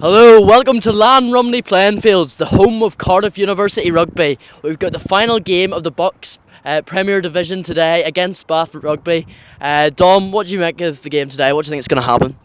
Hello, welcome to Llanrumney playing fields, the home of Cardiff University Rugby. We've got the final game of the BUCS Premier Division today against Bath Rugby. Dom, what do you make of the game today? What do you think is going to happen?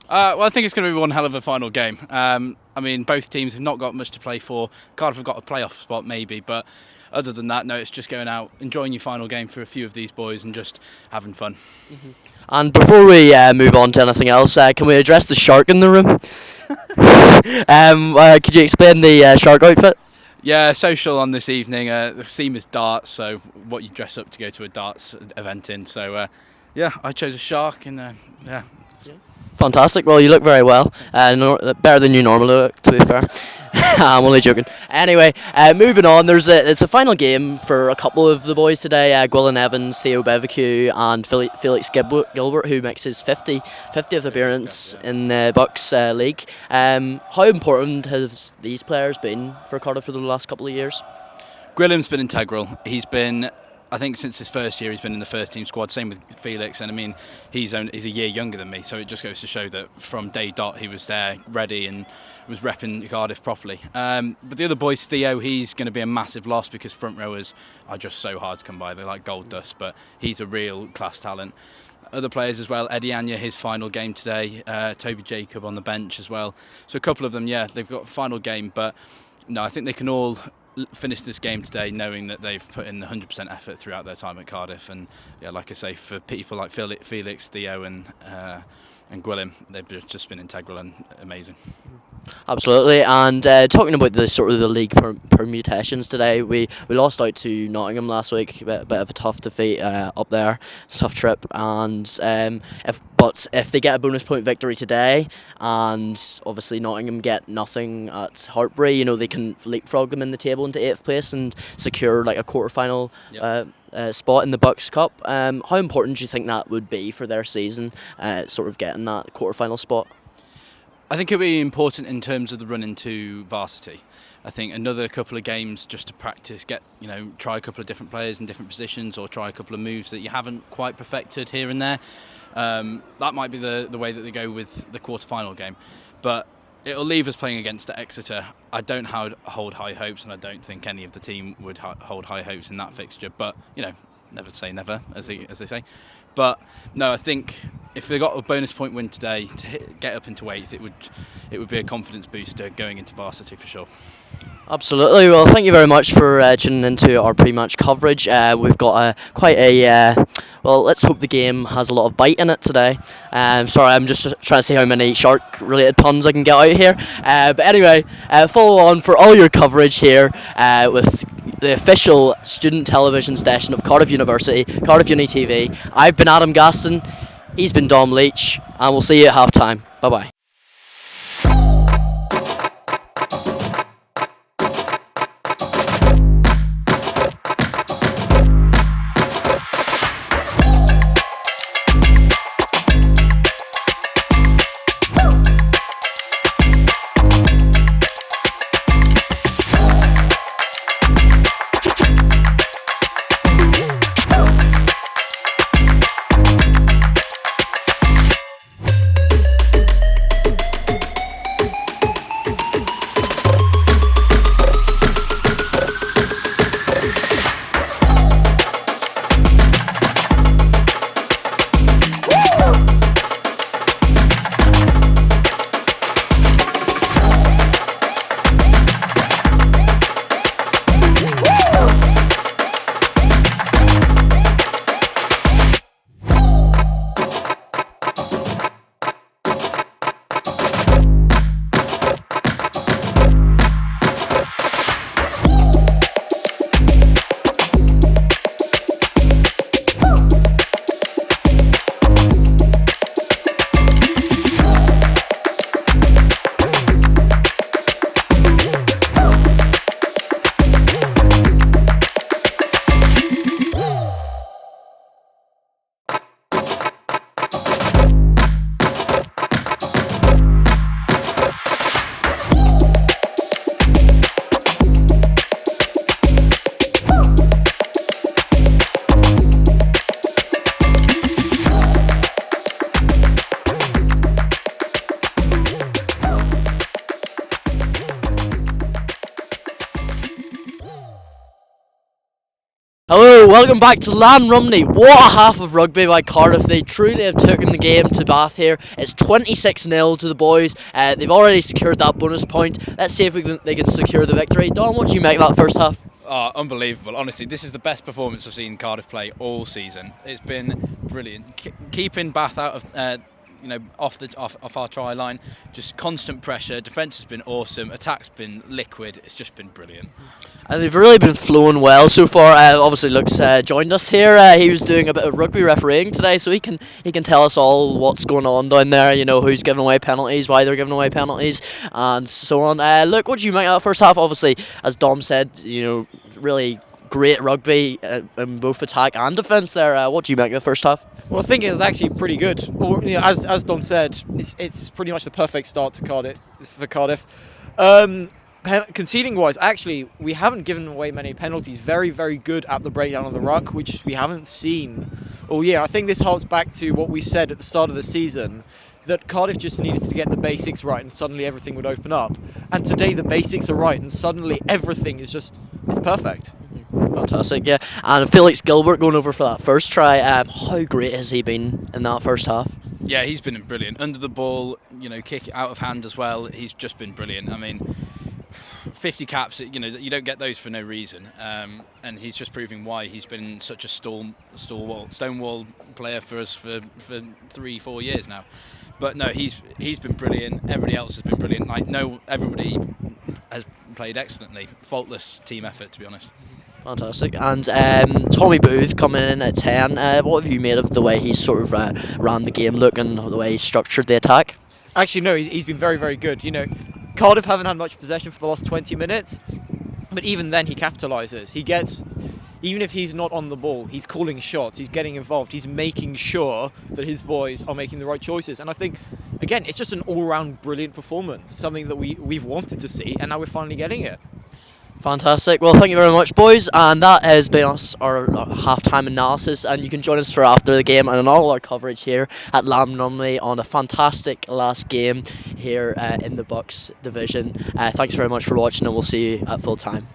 Well, I think it's going to be one hell of a final game. I mean, both teams have not got much to play for. Cardiff have got a playoff spot maybe, but other than that, no, it's just going out, enjoying your final game for a few of these boys and just having fun. Mm-hmm. And before we move on to anything else, can we address the shark in the room? Could you explain the shark outfit? Yeah, social on this evening. The theme is darts, so what you dress up to go to a darts event in. So, I chose a shark and Fantastic. Well, you look very well. Better than you normally look, to be fair. I'm only joking. Anyway, moving on. It's a final game for a couple of the boys today. Gwilyn Evans, Theo Bevicu and Felix Gilbert, who makes his 50th appearance in the BUCS League. How important has these players been for Cardiff for the last couple of years? Gwilym's been integral. He's been, I think since his first year, he's been in the first team squad. Same with Felix, and I mean, he's a year younger than me, so it just goes to show that from day dot he was there, ready, and was repping Cardiff properly. But the other boys, Theo, he's going to be a massive loss because front rowers are just so hard to come by. They're like gold dust, but he's a real class talent. Other players as well, Eddie Anya, his final game today, Toby Jacob on the bench as well. So a couple of them, they've got a final game, but no, I think they can all finish this game today knowing that they've put in 100% effort throughout their time at Cardiff, and like I say, for people like Felix, Theo and Gwilym, they've just been integral and amazing. Absolutely. And talking about the league permutations today, we lost out to Nottingham last week, a bit of a tough defeat up there, tough trip, and if they get a bonus point victory today, and obviously Nottingham get nothing at Hartpury, they can leapfrog them in the table into 8th place and secure like a quarter-final spot in the BUCS Cup. How important do you think that would be for their season, sort of getting that quarter-final spot? I think it'll be important in terms of the run into varsity. I think another couple of games just to practice, try a couple of different players in different positions, or try a couple of moves that you haven't quite perfected here and there. That might be the way that they go with the quarter-final game. But it'll leave us playing against Exeter. I don't hold high hopes, and I don't think any of the team would hold high hopes in that fixture. But, never say never, as they say. But no, I think if they got a bonus point win today to get up into 8th, it would be a confidence booster going into varsity for sure. Absolutely. Well, thank you very much for tuning into our pre-match coverage. We've got let's hope the game has a lot of bite in it today. Sorry, I'm just trying to see how many shark-related puns I can get out here. But anyway, follow on for all your coverage here with the official student television station of Cardiff University, Cardiff Uni TV. I've been Adam Gaston, he's been Dom Leach, and we'll see you at half-time. Bye-bye. welcome back to Llanrumney. What a half of rugby by Cardiff. They truly have taken the game to Bath here. It's 26-0 to the boys. They've already secured that bonus point. Let's see if they can secure the victory. Don, what do you make of that first half? Oh, unbelievable. Honestly, this is the best performance I've seen Cardiff play all season. It's been brilliant. Keeping Bath out of off our try line, just constant pressure. Defence has been awesome. Attack's been liquid. It's just been brilliant. And they've really been flowing well so far. Obviously, Luke's joined us here. He was doing a bit of rugby refereeing today, so he can tell us all what's going on down there. You know, who's giving away penalties, why they're giving away penalties, and so on. Look, what do you make of that first half? Obviously, as Dom said, you know, really great rugby in both attack and defence there. What do you make of the first half? Well, I think it's actually pretty good. Or, you know, as Dom said, it's pretty much the perfect start to Cardiff. Conceding wise, actually, we haven't given away many penalties. Very, very good at the breakdown of the ruck, which we haven't seen all year. I think this harks back to what we said at the start of the season, that Cardiff just needed to get the basics right and suddenly everything would open up. And today the basics are right and suddenly everything is perfect. Fantastic, yeah. And Felix Gilbert going over for that first try. How great has he been in that first half? Yeah, he's been brilliant. Under the ball, you know, kick it out of hand as well. He's just been brilliant. I mean, 50 caps, you know, you don't get those for no reason. And he's just proving why he's been such a stonewall player for us for 3-4 years now. But no, he's been brilliant. Everybody else has been brilliant. Everybody has played excellently. Faultless team effort, to be honest. Fantastic. And Tommy Booth coming in at 10. What have you made of the way he's sort of ran the game, look, and the way he's structured the attack? Actually, no, he's been very, very good. You know, Cardiff haven't had much possession for the last 20 minutes, but even then he capitalises. Even if he's not on the ball, he's calling shots, he's getting involved, he's making sure that his boys are making the right choices. And I think, again, it's just an all-round brilliant performance, something that we've wanted to see, and now we're finally getting it. Fantastic. Well, thank you very much, boys. And that has been our half-time analysis. And you can join us for after the game and all our coverage here at Llanrumney on a fantastic last game here in the BUCS division. Thanks very much for watching, and we'll see you at full time.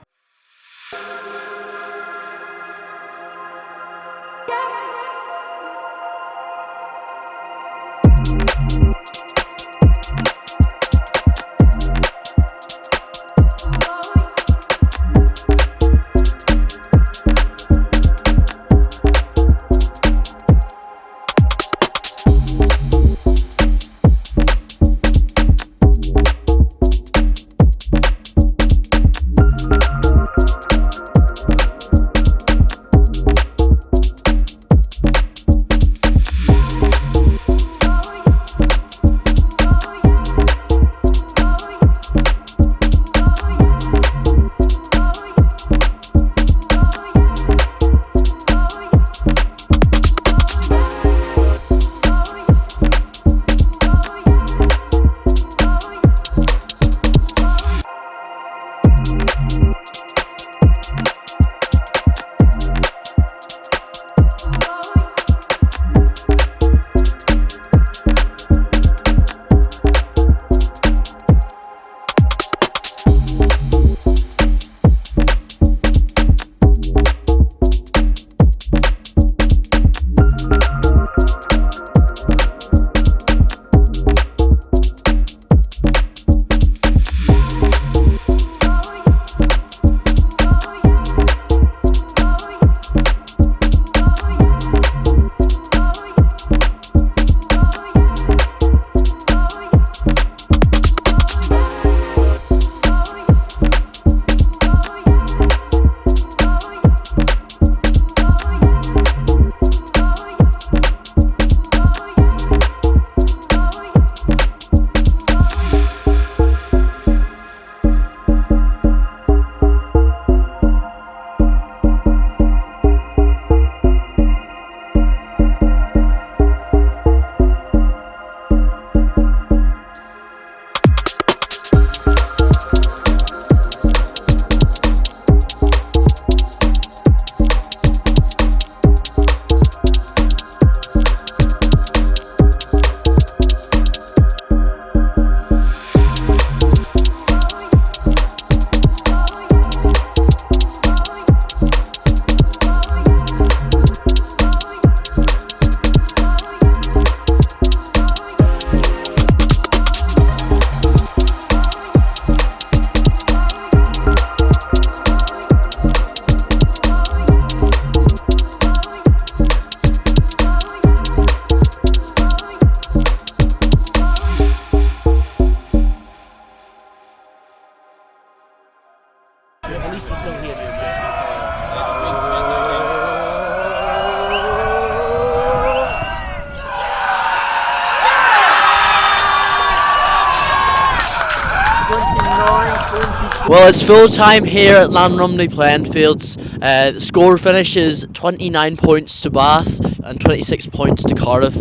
Well, it's full time here at Llanrumney playing fields. The score finishes 29 points to Bath and 26 points to Cardiff.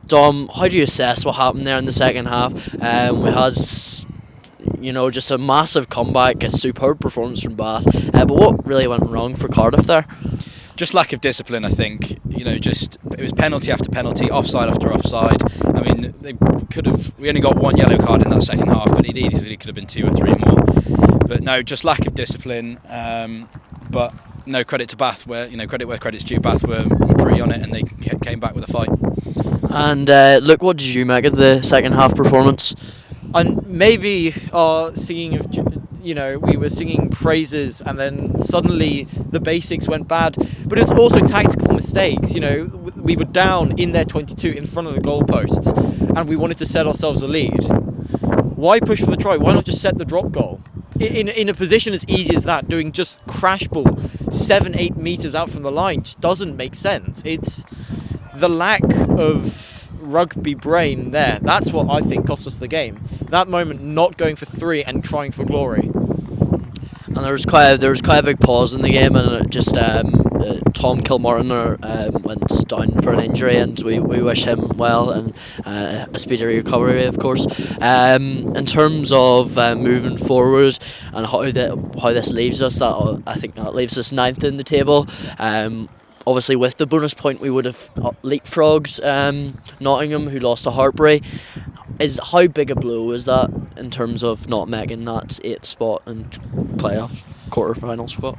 Dom, how do you assess what happened there in the second half? We had, just a massive comeback, a superb performance from Bath. But what really went wrong for Cardiff there? Just lack of discipline, I think. It was penalty after penalty, offside after offside. I mean, we only got one yellow card in that second half, but it easily could have been 2 or 3 more. But no, just lack of discipline. But no, credit to Bath, credit where credit's due. Bath were pretty on it, and they came back with a fight. And look, what did you make of the second half performance? And maybe our singing of, we were singing praises and then suddenly the basics went bad. But it was also tactical mistakes. We were down in their 22 in front of the goalposts and we wanted to set ourselves a lead. Why push for the try? Why not just set the drop goal? In a position as easy as that, doing just crash ball 7-8 metres out from the line just doesn't make sense. It's the lack of rugby brain there. That's what I think cost us the game. That moment, not going for 3 and trying for glory. And there was quite a big pause in the game, and it just Tom Kilmartin went down for an injury, and we wish him well and a speedy recovery, of course. In terms of moving forward and how this leaves us, I think that leaves us 9th in the table. Obviously, with the bonus point, we would have leapfrogged Nottingham, who lost to Hartbury. How big a blow is that in terms of not making that 8th spot and playoff quarter-final spot?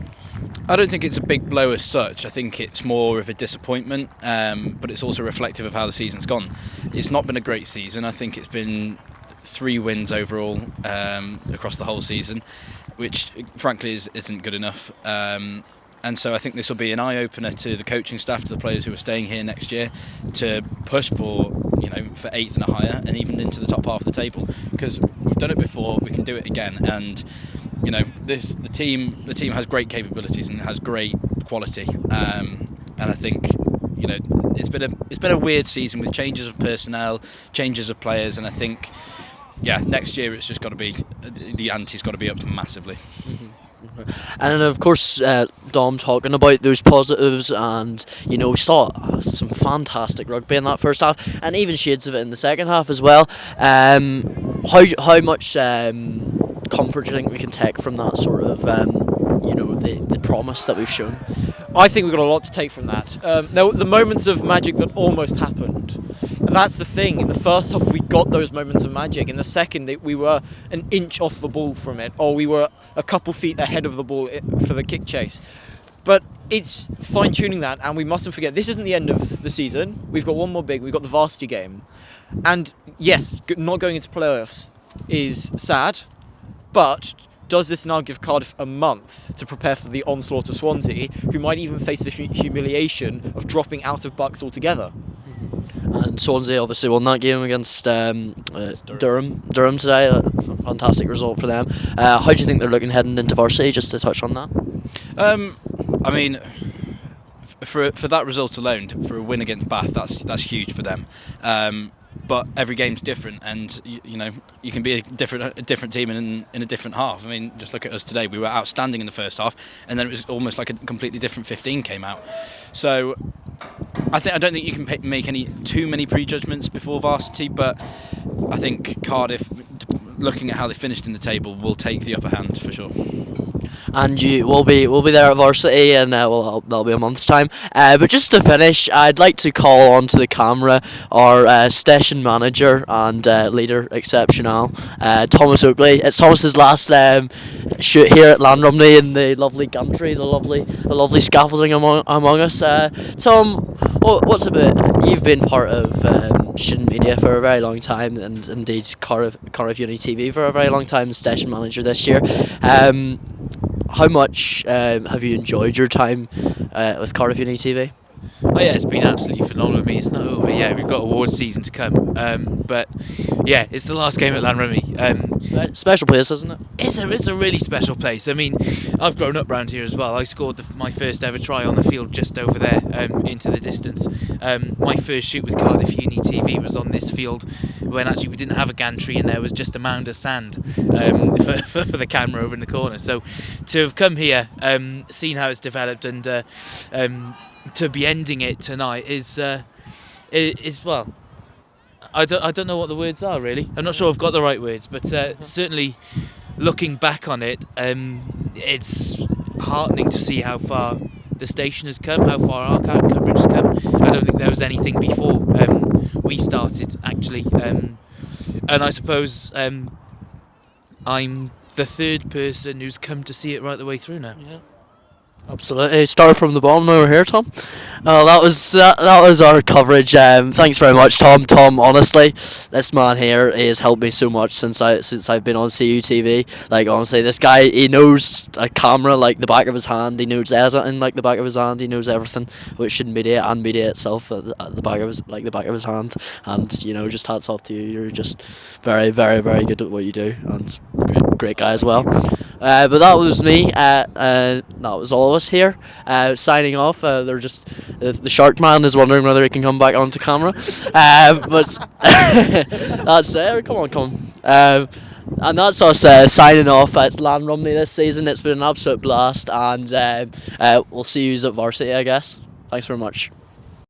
I don't think it's a big blow as such. I think it's more of a disappointment, but it's also reflective of how the season's gone. It's not been a great season. I think it's been 3 wins overall across the whole season, which frankly isn't good enough. And so I think this will be an eye-opener to the coaching staff, to the players who are staying here next year, to push for 8th and a higher, and even into the top half of the table. Because we've done it before, we can do it again. And the team has great capabilities and has great quality. And I think it's been a weird season with changes of personnel, changes of players, and I think next year it's just got to be the ante's got to be up massively. Mm-hmm. And of course, Dom, talking about those positives, and we saw some fantastic rugby in that first half, and even shades of it in the second half as well. How much comfort do you think we can take from that sort of the promise that we've shown? I think we've got a lot to take from that. The moments of magic that almost happened. And that's the thing. In the first half, we got those moments of magic. In the second, we were an inch off the ball from it, or we were a couple feet ahead of the ball for the kick chase. But it's fine-tuning that, and we mustn't forget, this isn't the end of the season. We've got one more big. We've got the varsity game. And yes, not going into playoffs is sad, but does this now give Cardiff a month to prepare for the onslaught of Swansea, who might even face the humiliation of dropping out of BUCS altogether? And Swansea obviously won that game against Durham today. A fantastic result for them. How do you think they're looking heading into varsity, just to touch on that? I mean, for that result alone, for a win against Bath, that's huge for them. But every game's different, and you can be a different team in a different half. I mean, just look at us today. We were outstanding in the first half, and then it was almost like a completely different 15 came out. So I don't think you can make too many prejudgments before varsity, but I think Cardiff, looking at how they finished in the table, will take the upper hand for sure. And we'll be there at varsity, and that'll be a month's time. But just to finish, I'd like to call onto the camera our station manager and leader exceptional, Thomas Oakley. It's Thomas's last shoot here at Llanrumney in the lovely gantry, the lovely scaffolding among us. Tom, what's a bit? You've been part of student media for a very long time, and indeed Cardiff Uni TV for a very long time. Station manager this year. How much have you enjoyed your time with Cardiff Uni TV? Oh yeah, it's been absolutely phenomenal. I mean, it's not over yet. We've got awards season to come. But yeah, it's the last game at Llanrumney. Special place, isn't it? It's a really special place. I mean, I've grown up around here as well. I scored my first ever try on the field just over there, into the distance. My first shoot with Cardiff Uni TV was on this field when actually we didn't have a gantry and there was just a mound of sand for the camera over in the corner. So to have come here, seen how it's developed, and to be ending it tonight is well, I don't know what the words are really. I'm not sure I've got the right words, but certainly looking back on it, it's heartening to see how far the station has come, how far our coverage has come. I don't think there was anything before we started actually, and I suppose I'm the third person who's come to see it right the way through now. Yeah. Absolutely. Start from the bottom over here, Tom. That was our coverage. Thanks very much, Tom. Tom, honestly, this man here has helped me so much since I've been on CUTV. Like, honestly, this guy, he knows a camera like the back of his hand. He knows editing like the back of his hand. He knows everything, which should media and media itself at the back of his hand. And just hats off to you. You're just very, very, very good at what you do, and great guy as well. But that was me. That was all of us here. Signing off. They're just the shark man is wondering whether he can come back onto camera. But that's it. Come on. And that's us signing off at Llanrumney this season. It's been an absolute blast, and we'll see you at varsity, I guess. Thanks very much.